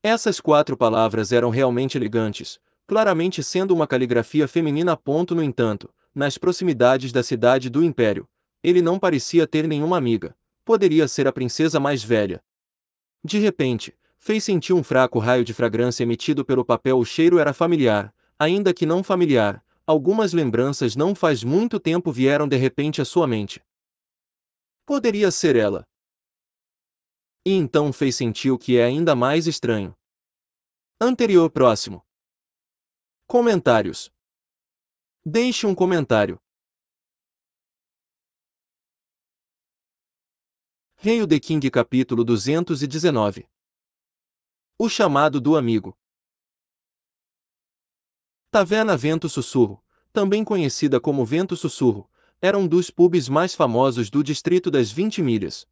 Essas 4 palavras eram realmente elegantes, claramente sendo uma caligrafia feminina. No entanto, nas proximidades da cidade do Império, ele não parecia ter nenhuma amiga. Poderia ser a princesa mais velha. De repente, Fei sentiu um fraco raio de fragrância emitido pelo papel. O cheiro era familiar, ainda que não familiar. Algumas lembranças não faz muito tempo vieram de repente à sua mente. Poderia ser ela. E então Fei sentiu que é ainda mais estranho. Anterior próximo. Comentários. Deixe um comentário. Hail the King capítulo 219. O chamado do amigo. Taverna Vento Sussurro, também conhecida como Vento Sussurro, era um dos pubs mais famosos do distrito das 20 milhas.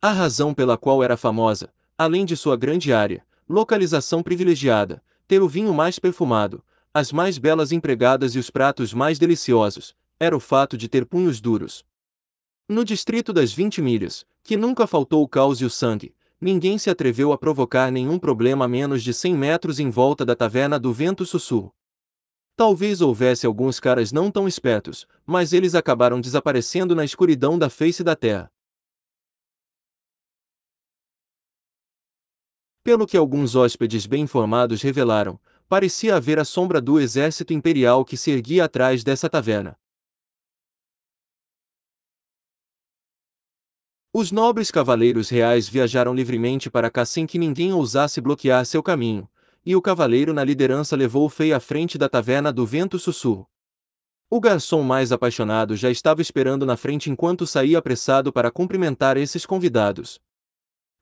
A razão pela qual era famosa, além de sua grande área, localização privilegiada, ter o vinho mais perfumado, as mais belas empregadas e os pratos mais deliciosos, era o fato de ter punhos duros. No distrito das 20 milhas, que nunca faltou o caos e o sangue, ninguém se atreveu a provocar nenhum problema a menos de 100 metros em volta da taverna do Vento Sussurro. Talvez houvesse alguns caras não tão espertos, mas eles acabaram desaparecendo na escuridão da face da terra. Pelo que alguns hóspedes bem informados revelaram, parecia haver a sombra do exército imperial que se erguia atrás dessa taverna. Os nobres cavaleiros reais viajaram livremente para cá sem que ninguém ousasse bloquear seu caminho, e o cavaleiro na liderança levou Fei à frente da taverna do Vento Sussurro. O garçom mais apaixonado já estava esperando na frente enquanto saía apressado para cumprimentar esses convidados.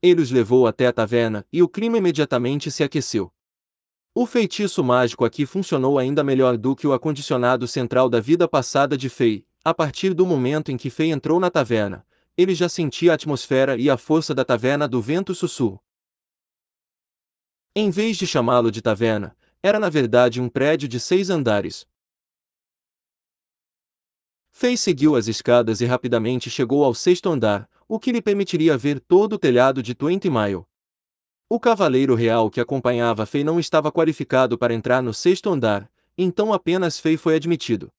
Ele os levou até a taverna e o clima imediatamente se aqueceu. O feitiço mágico aqui funcionou ainda melhor do que o acondicionado central da vida passada de Fei. A partir do momento em que Fei entrou na taverna, ele já sentia a atmosfera e a força da taverna do Vento Sussurro. Em vez de chamá-lo de taverna, era na verdade um prédio de 6 andares. Fei seguiu as escadas e rapidamente chegou ao 6º andar, o que lhe permitiria ver todo o telhado de 20 Mile. O cavaleiro real que acompanhava Fei não estava qualificado para entrar no 6º andar, então apenas Fei foi admitido.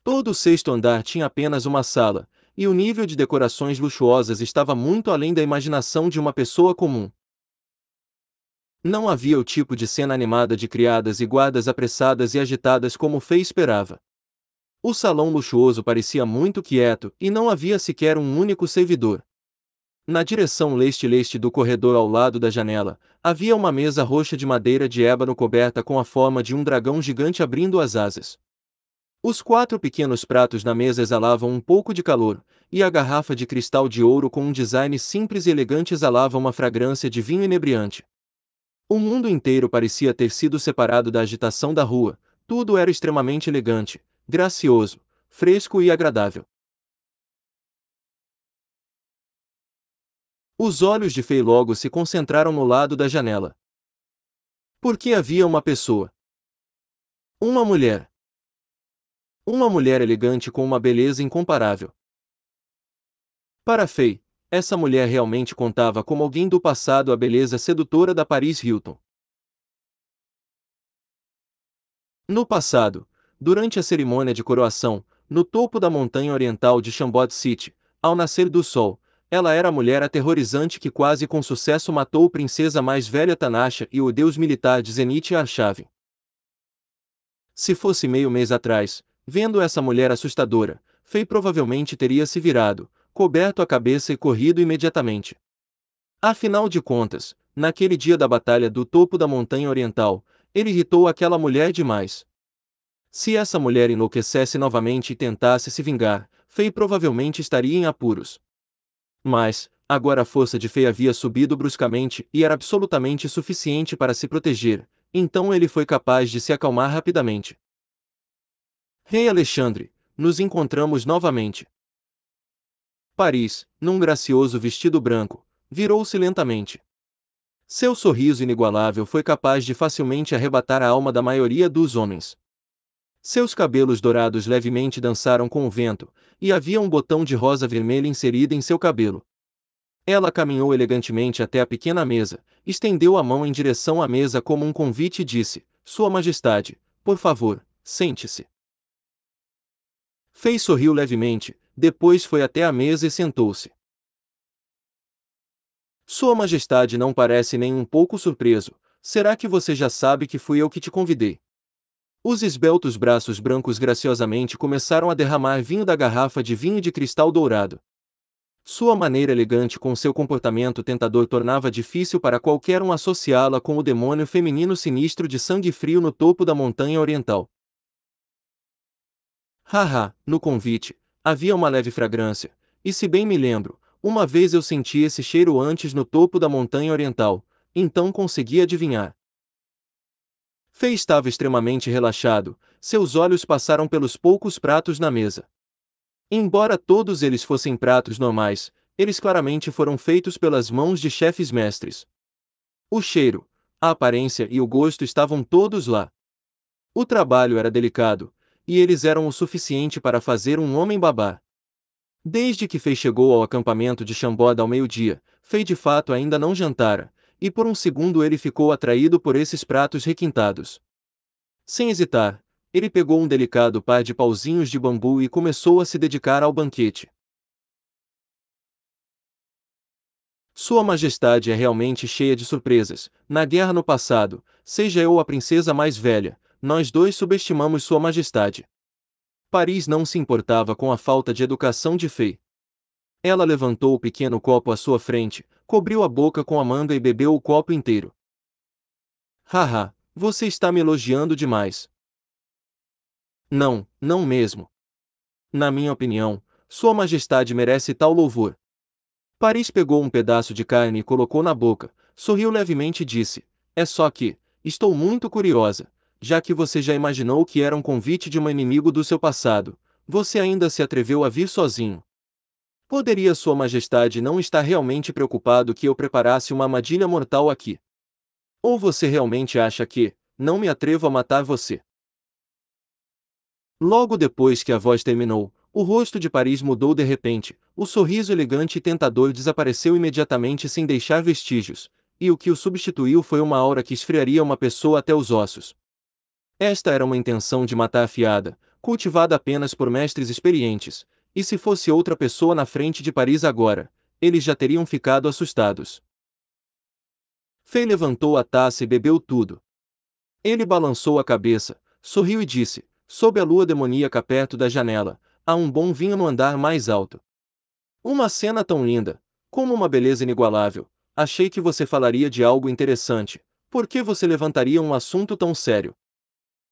Todo o 6º andar tinha apenas uma sala, e o nível de decorações luxuosas estava muito além da imaginação de uma pessoa comum. Não havia o tipo de cena animada de criadas e guardas apressadas e agitadas como Fei esperava. O salão luxuoso parecia muito quieto e não havia sequer um único servidor. Na direção leste-leste do corredor ao lado da janela, havia uma mesa roxa de madeira de ébano coberta com a forma de um dragão gigante abrindo as asas. Os 4 pequenos pratos na mesa exalavam um pouco de calor, e a garrafa de cristal de ouro com um design simples e elegante exalava uma fragrância de vinho inebriante. O mundo inteiro parecia ter sido separado da agitação da rua, tudo era extremamente elegante, gracioso, fresco e agradável. Os olhos de Fei logo se concentraram no lado da janela. Porque havia uma pessoa. Uma mulher. Uma mulher elegante com uma beleza incomparável. Para Fei, essa mulher realmente contava como alguém do passado a beleza sedutora da Paris Hilton. No passado, durante a cerimônia de coroação, no topo da montanha oriental de Chambord City, ao nascer do sol, ela era a mulher aterrorizante que quase com sucesso matou a princesa mais velha Tanasha e o deus militar de Zenith Arshavin. Se fosse meio mês atrás, vendo essa mulher assustadora, Fei provavelmente teria se virado, coberto a cabeça e corrido imediatamente. Afinal de contas, naquele dia da batalha do topo da montanha oriental, ele irritou aquela mulher demais. Se essa mulher enlouquecesse novamente e tentasse se vingar, Fei provavelmente estaria em apuros. Mas, agora a força de Fei havia subido bruscamente e era absolutamente suficiente para se proteger, então ele foi capaz de se acalmar rapidamente. Rei Alexandre, nos encontramos novamente. Paris, num gracioso vestido branco, virou-se lentamente. Seu sorriso inigualável foi capaz de facilmente arrebatar a alma da maioria dos homens. Seus cabelos dourados levemente dançaram com o vento, e havia um botão de rosa vermelha inserido em seu cabelo. Ela caminhou elegantemente até a pequena mesa, estendeu a mão em direção à mesa como um convite e disse: Sua Majestade, por favor, sente-se. Fei sorriu levemente, depois foi até a mesa e sentou-se. Sua Majestade não parece nem um pouco surpreso. Será que você já sabe que fui eu que te convidei? Os esbeltos braços brancos graciosamente começaram a derramar vinho da garrafa de vinho de cristal dourado. Sua maneira elegante com seu comportamento tentador tornava difícil para qualquer um associá-la com o demônio feminino sinistro de sangue frio no topo da montanha oriental. Haha, no convite, havia uma leve fragrância, e se bem me lembro, uma vez eu senti esse cheiro antes no topo da montanha oriental, então consegui adivinhar. Fei estava extremamente relaxado, seus olhos passaram pelos poucos pratos na mesa. Embora todos eles fossem pratos normais, eles claramente foram feitos pelas mãos de chefes mestres. O cheiro, a aparência e o gosto estavam todos lá. O trabalho era delicado, e eles eram o suficiente para fazer um homem babar. Desde que Fei chegou ao acampamento de Chambord ao meio-dia, Fei de fato ainda não jantara, e por um segundo ele ficou atraído por esses pratos requintados. Sem hesitar, ele pegou um delicado par de pauzinhos de bambu e começou a se dedicar ao banquete. Sua Majestade é realmente cheia de surpresas. Na guerra no passado, seja eu a princesa mais velha, nós dois subestimamos Sua Majestade. Paris não se importava com a falta de educação de Fei. Ela levantou o pequeno copo à sua frente, cobriu a boca com a manga e bebeu o copo inteiro. Haha, você está me elogiando demais. Não, não mesmo. Na minha opinião, Sua Majestade merece tal louvor. Paris pegou um pedaço de carne e colocou na boca, sorriu levemente e disse: É só que, estou muito curiosa, já que você já imaginou que era um convite de um inimigo do seu passado, você ainda se atreveu a vir sozinho. Poderia Sua Majestade não estar realmente preocupado que eu preparasse uma armadilha mortal aqui? Ou você realmente acha que, não me atrevo a matar você? Logo depois que a voz terminou, o rosto de Paris mudou de repente, o sorriso elegante e tentador desapareceu imediatamente sem deixar vestígios, e o que o substituiu foi uma aura que esfriaria uma pessoa até os ossos. Esta era uma intenção de matar afiada, cultivada apenas por mestres experientes, e se fosse outra pessoa na frente de Paris agora, eles já teriam ficado assustados. Fei levantou a taça e bebeu tudo. Ele balançou a cabeça, sorriu e disse, sob a lua demoníaca perto da janela, há um bom vinho no andar mais alto. Uma cena tão linda, como uma beleza inigualável. Achei que você falaria de algo interessante. Por que você levantaria um assunto tão sério?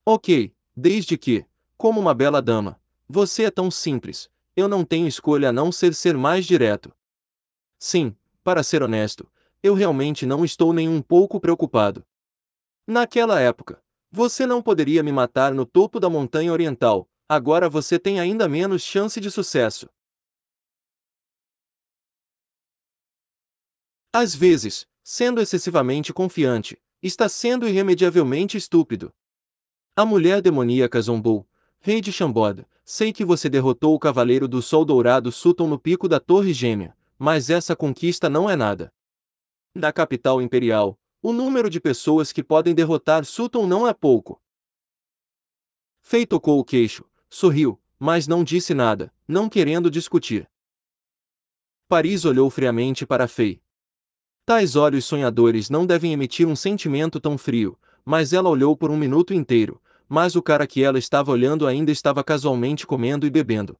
Ok, desde que, como uma bela dama, você é tão simples, eu não tenho escolha a não ser mais direto. Sim, para ser honesto, eu realmente não estou nem um pouco preocupado. Naquela época, você não poderia me matar no topo da montanha oriental, agora você tem ainda menos chance de sucesso. Às vezes, sendo excessivamente confiante, está sendo irremediavelmente estúpido. A mulher demoníaca zombou. Rei de Xambod, sei que você derrotou o Cavaleiro do Sol Dourado Sutton no pico da Torre Gêmea, mas essa conquista não é nada. Na capital imperial, o número de pessoas que podem derrotar Sutton não é pouco. Fei tocou o queixo, sorriu, mas não disse nada, não querendo discutir. Paris olhou friamente para Fei. Tais olhos sonhadores não devem emitir um sentimento tão frio, mas ela olhou por um minuto inteiro, mas o cara que ela estava olhando ainda estava casualmente comendo e bebendo.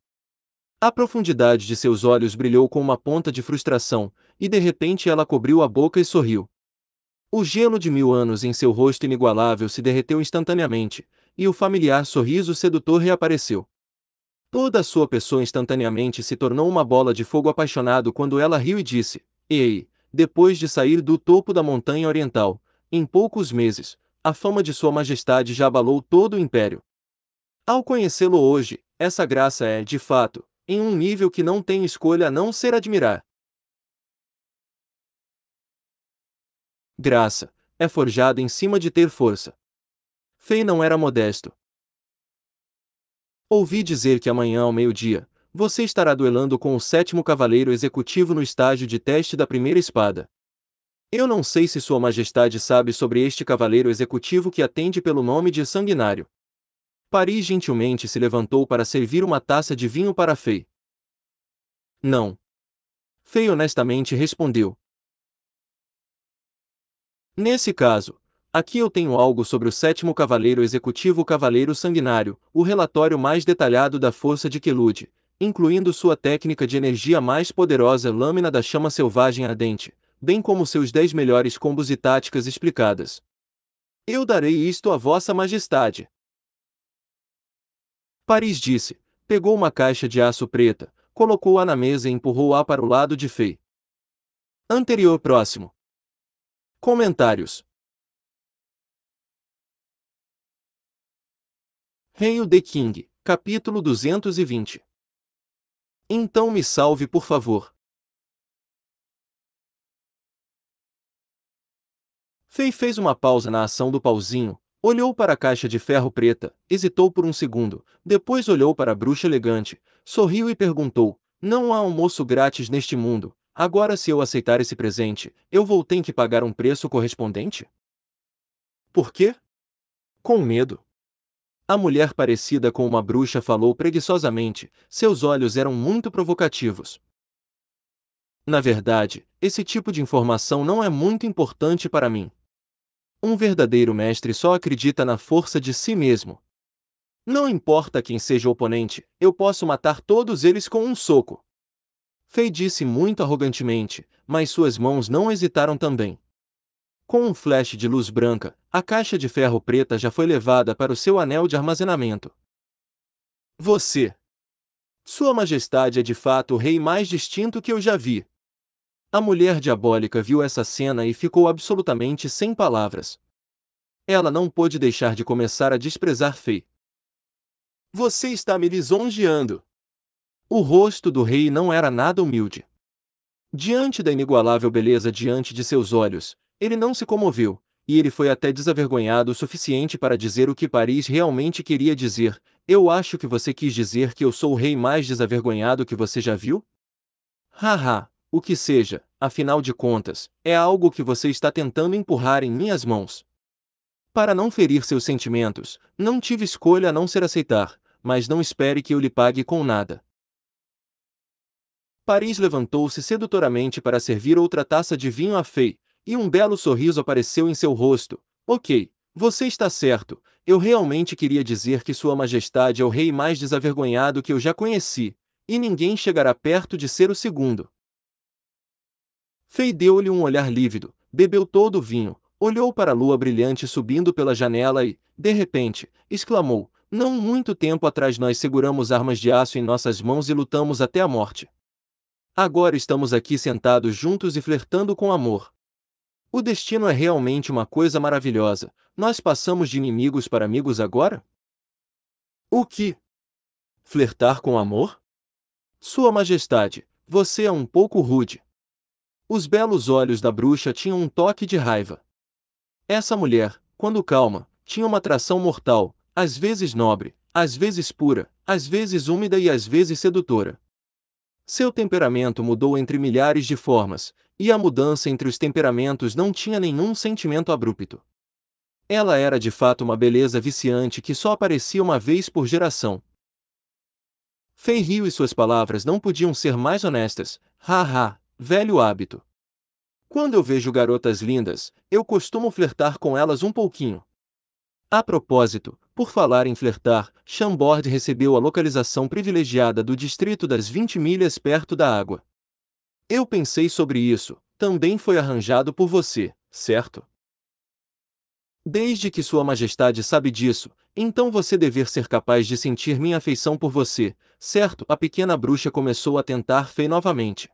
A profundidade de seus olhos brilhou com uma ponta de frustração, e de repente ela cobriu a boca e sorriu. O gelo de 1000 anos em seu rosto inigualável se derreteu instantaneamente, e o familiar sorriso sedutor reapareceu. Toda a sua pessoa instantaneamente se tornou uma bola de fogo apaixonado quando ela riu e disse: Ei, depois de sair do topo da montanha oriental, em poucos meses, a fama de Sua Majestade já abalou todo o império. Ao conhecê-lo hoje, essa graça é, de fato, em um nível que não tem escolha a não ser admirar. Graça é forjada em cima de ter força. Fei não era modesto. Ouvi dizer que amanhã ao meio-dia, você estará duelando com o 7º Cavaleiro Executivo no estágio de teste da primeira espada. Eu não sei se Sua Majestade sabe sobre este Cavaleiro Executivo que atende pelo nome de Sanguinário. Paris gentilmente se levantou para servir uma taça de vinho para Fei. Não. Fei honestamente respondeu. Nesse caso, aqui eu tenho algo sobre o 7º Cavaleiro Executivo Cavaleiro Sanguinário, o relatório mais detalhado da força de Kelude, incluindo sua técnica de energia mais poderosa Lâmina da Chama Selvagem Ardente, bem como seus 10 melhores combos e táticas explicadas. Eu darei isto a Vossa Majestade. Paris disse, pegou uma caixa de aço preta, colocou-a na mesa e empurrou-a para o lado de Fei. Anterior próximo. Comentários. Hail the King, capítulo 220. Então me salve por favor. Fei fez uma pausa na ação do pauzinho, olhou para a caixa de ferro preta, hesitou por um segundo, depois olhou para a bruxa elegante, sorriu e perguntou, não há almoço grátis neste mundo, agora se eu aceitar esse presente, eu vou ter que pagar um preço correspondente? Por quê? Com medo. A mulher parecida com uma bruxa falou preguiçosamente, seus olhos eram muito provocativos. Na verdade, esse tipo de informação não é muito importante para mim. Um verdadeiro mestre só acredita na força de si mesmo. Não importa quem seja o oponente, eu posso matar todos eles com um soco. Fei disse muito arrogantemente, mas suas mãos não hesitaram também. Com um flash de luz branca, a caixa de ferro preta já foi levada para o seu anel de armazenamento. Você! Sua Majestade é de fato o rei mais distinto que eu já vi. A mulher diabólica viu essa cena e ficou absolutamente sem palavras. Ela não pôde deixar de começar a desprezar Fei. Você está me lisonjeando! O rosto do rei não era nada humilde. Diante da inigualável beleza diante de seus olhos, ele não se comoveu, e ele foi até desavergonhado o suficiente para dizer o que Paris realmente queria dizer. Eu acho que você quis dizer que eu sou o rei mais desavergonhado que você já viu? Haha, o que seja, afinal de contas, é algo que você está tentando empurrar em minhas mãos. Para não ferir seus sentimentos, não tive escolha a não ser aceitar, mas não espere que eu lhe pague com nada. Paris levantou-se sedutoramente para servir outra taça de vinho a Fei, e um belo sorriso apareceu em seu rosto. Ok, você está certo, eu realmente queria dizer que Sua Majestade é o rei mais desavergonhado que eu já conheci, e ninguém chegará perto de ser o segundo. Fei deu-lhe um olhar lívido, bebeu todo o vinho, olhou para a lua brilhante subindo pela janela e, de repente, exclamou: não muito tempo atrás nós seguramos armas de aço em nossas mãos e lutamos até a morte. Agora estamos aqui sentados juntos e flertando com amor. O destino é realmente uma coisa maravilhosa. Nós passamos de inimigos para amigos agora? O que? Flertar com amor? Sua Majestade, você é um pouco rude. Os belos olhos da bruxa tinham um toque de raiva. Essa mulher, quando calma, tinha uma atração mortal, às vezes nobre, às vezes pura, às vezes úmida e às vezes sedutora. Seu temperamento mudou entre milhares de formas, e a mudança entre os temperamentos não tinha nenhum sentimento abrupto. Ela era de fato uma beleza viciante que só aparecia uma vez por geração. Fei riu e suas palavras não podiam ser mais honestas. Haha, velho hábito. Quando eu vejo garotas lindas, eu costumo flertar com elas um pouquinho. A propósito, por falar em flertar, Chambord recebeu a localização privilegiada do distrito das 20 milhas perto da água. Eu pensei sobre isso, também foi arranjado por você, certo? Desde que Sua Majestade sabe disso, então você dever ser capaz de sentir minha afeição por você, certo? A pequena bruxa começou a tentar Fei novamente.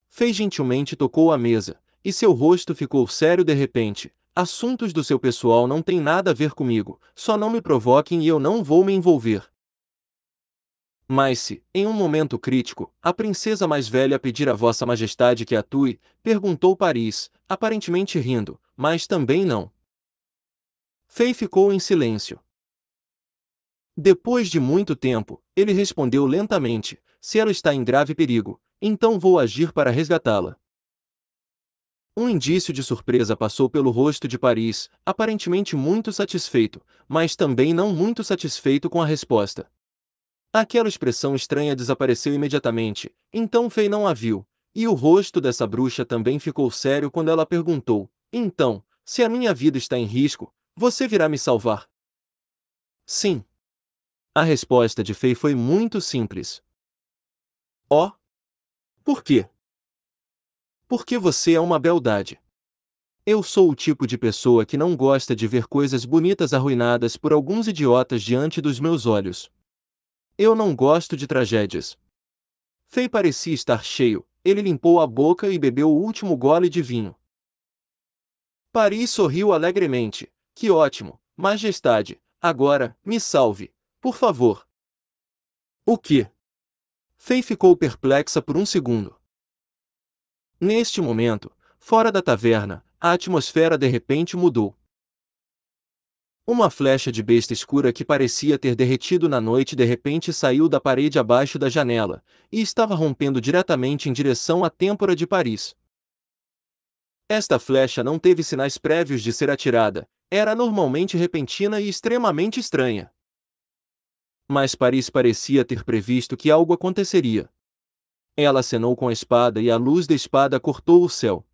Fei gentilmente tocou a mesa, e seu rosto ficou sério de repente. Assuntos do seu pessoal não têm nada a ver comigo, só não me provoquem e eu não vou me envolver. Mas se, em um momento crítico, a princesa mais velha pedir a Vossa Majestade que atue, perguntou Paris, aparentemente rindo, mas também não. Fei ficou em silêncio. Depois de muito tempo, ele respondeu lentamente: se ela está em grave perigo, então vou agir para resgatá-la. Um indício de surpresa passou pelo rosto de Paris, aparentemente muito satisfeito, mas também não muito satisfeito com a resposta. Aquela expressão estranha desapareceu imediatamente, então Fei não a viu, e o rosto dessa bruxa também ficou sério quando ela perguntou: então, se a minha vida está em risco, você virá me salvar? Sim. A resposta de Fei foi muito simples. Oh? Por quê? Porque você é uma beldade. Eu sou o tipo de pessoa que não gosta de ver coisas bonitas arruinadas por alguns idiotas diante dos meus olhos. Eu não gosto de tragédias. Fei parecia estar cheio, ele limpou a boca e bebeu o último gole de vinho. Paris sorriu alegremente. Que ótimo, Majestade, agora, me salve, por favor. O quê? Fei ficou perplexa por um segundo. Neste momento, fora da taverna, a atmosfera de repente mudou. Uma flecha de besta escura que parecia ter derretido na noite de repente saiu da parede abaixo da janela, e estava rompendo diretamente em direção à têmpora de Paris. Esta flecha não teve sinais prévios de ser atirada, era normalmente repentina e extremamente estranha. Mas Paris parecia ter previsto que algo aconteceria. Ela acenou com a espada e a luz da espada cortou o céu.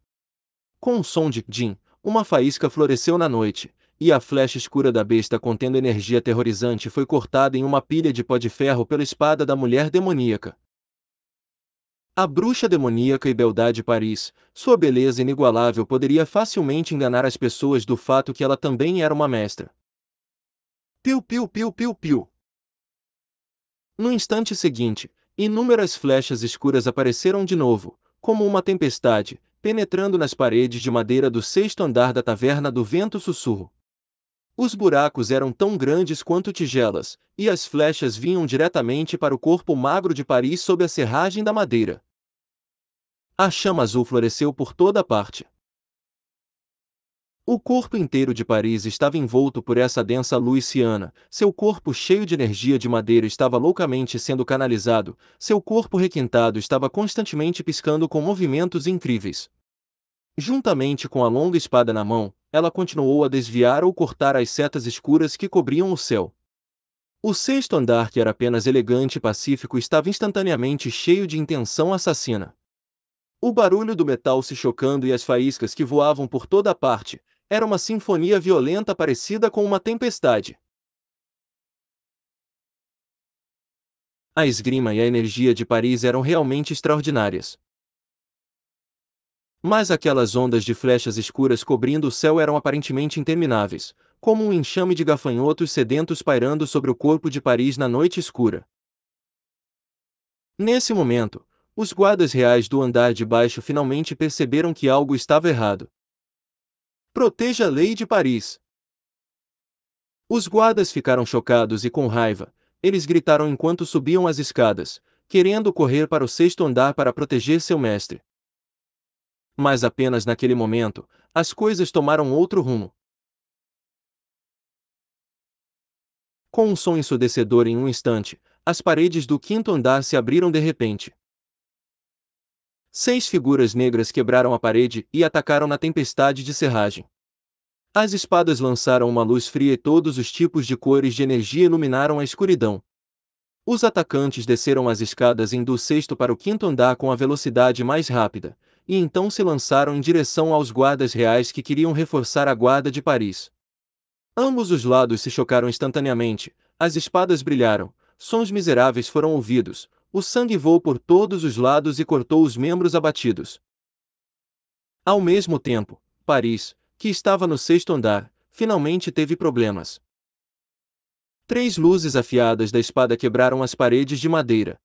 Com um som de din, uma faísca floresceu na noite, e a flecha escura da besta contendo energia aterrorizante foi cortada em uma pilha de pó de ferro pela espada da mulher demoníaca. A bruxa demoníaca e beldade Paris, sua beleza inigualável poderia facilmente enganar as pessoas do fato que ela também era uma mestra. Piu piu piu piu piu. No instante seguinte, inúmeras flechas escuras apareceram de novo, como uma tempestade, penetrando nas paredes de madeira do 6º andar da taverna do Vento Sussurro. Os buracos eram tão grandes quanto tigelas, e as flechas vinham diretamente para o corpo magro de Paris sob a serragem da madeira. A chama azul floresceu por toda parte. O corpo inteiro de Paris estava envolto por essa densa luz ciana, seu corpo cheio de energia de madeira estava loucamente sendo canalizado, seu corpo requintado estava constantemente piscando com movimentos incríveis. Juntamente com a longa espada na mão, ela continuou a desviar ou cortar as setas escuras que cobriam o céu. O 6º andar, que era apenas elegante e pacífico, estava instantaneamente cheio de intenção assassina. O barulho do metal se chocando e as faíscas que voavam por toda a parte, era uma sinfonia violenta parecida com uma tempestade. A esgrima e a energia de Paris eram realmente extraordinárias. Mas aquelas ondas de flechas escuras cobrindo o céu eram aparentemente intermináveis, como um enxame de gafanhotos sedentos pairando sobre o corpo de Paris na noite escura. Nesse momento, os guardas reais do andar de baixo finalmente perceberam que algo estava errado. Proteja a lei de Paris! Os guardas ficaram chocados e com raiva, eles gritaram enquanto subiam as escadas, querendo correr para o sexto andar para proteger seu mestre. Mas apenas naquele momento, as coisas tomaram outro rumo. Com um som ensurdecedor em um instante, as paredes do quinto andar se abriram de repente. 6 figuras negras quebraram a parede e atacaram na tempestade de serragem. As espadas lançaram uma luz fria e todos os tipos de cores de energia iluminaram a escuridão. Os atacantes desceram as escadas indo do sexto para o quinto andar com a velocidade mais rápida, e então se lançaram em direção aos guardas reais que queriam reforçar a guarda de Paris. Ambos os lados se chocaram instantaneamente, as espadas brilharam, sons miseráveis foram ouvidos, o sangue voou por todos os lados e cortou os membros abatidos. Ao mesmo tempo, Paris, que estava no sexto andar, finalmente teve problemas. 3 luzes afiadas da espada quebraram as paredes de madeira.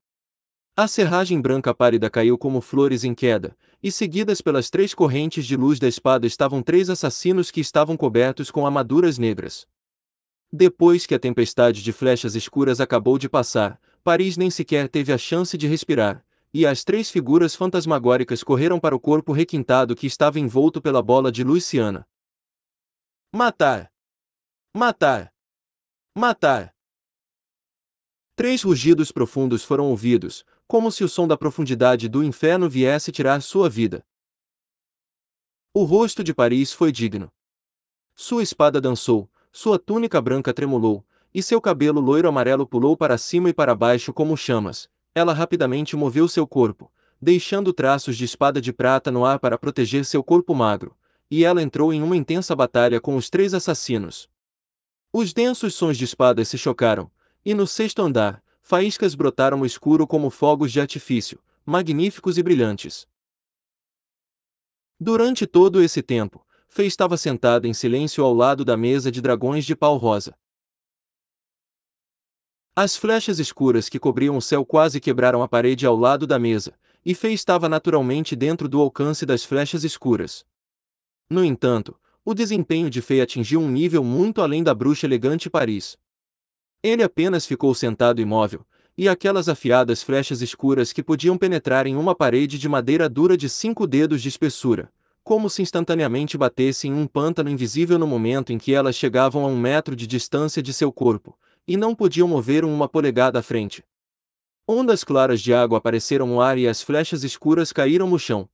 A serragem branca pálida caiu como flores em queda, e seguidas pelas 3 correntes de luz da espada estavam 3 assassinos que estavam cobertos com armaduras negras. Depois que a tempestade de flechas escuras acabou de passar, Paris nem sequer teve a chance de respirar, e as 3 figuras fantasmagóricas correram para o corpo requintado que estava envolto pela bola de luz ciana. Matar! Matar! Matar! 3 rugidos profundos foram ouvidos, como se o som da profundidade do inferno viesse tirar sua vida. O rosto de Paris foi digno. Sua espada dançou, sua túnica branca tremulou, e seu cabelo loiro-amarelo pulou para cima e para baixo como chamas. Ela rapidamente moveu seu corpo, deixando traços de espada de prata no ar para proteger seu corpo magro, e ela entrou em uma intensa batalha com os 3 assassinos. Os densos sons de espadas se chocaram, e no sexto andar, faíscas brotaram no escuro como fogos de artifício, magníficos e brilhantes. Durante todo esse tempo, Fei estava sentada em silêncio ao lado da mesa de dragões de pau rosa. As flechas escuras que cobriam o céu quase quebraram a parede ao lado da mesa, e Fei estava naturalmente dentro do alcance das flechas escuras. No entanto, o desempenho de Fei atingiu um nível muito além da bruxa elegante Paris. Ele apenas ficou sentado imóvel, e aquelas afiadas flechas escuras que podiam penetrar em uma parede de madeira dura de 5 dedos de espessura, como se instantaneamente batessem em um pântano invisível no momento em que elas chegavam a 1 metro de distância de seu corpo, e não podiam mover uma polegada à frente. Ondas claras de água apareceram no ar e as flechas escuras caíram no chão.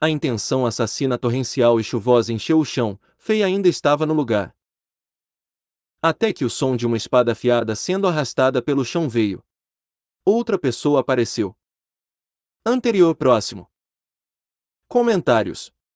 A intenção assassina torrencial e chuvosa encheu o chão, Fei ainda estava no lugar. Até que o som de uma espada afiada sendo arrastada pelo chão veio. Outra pessoa apareceu. Anterior próximo. Comentários.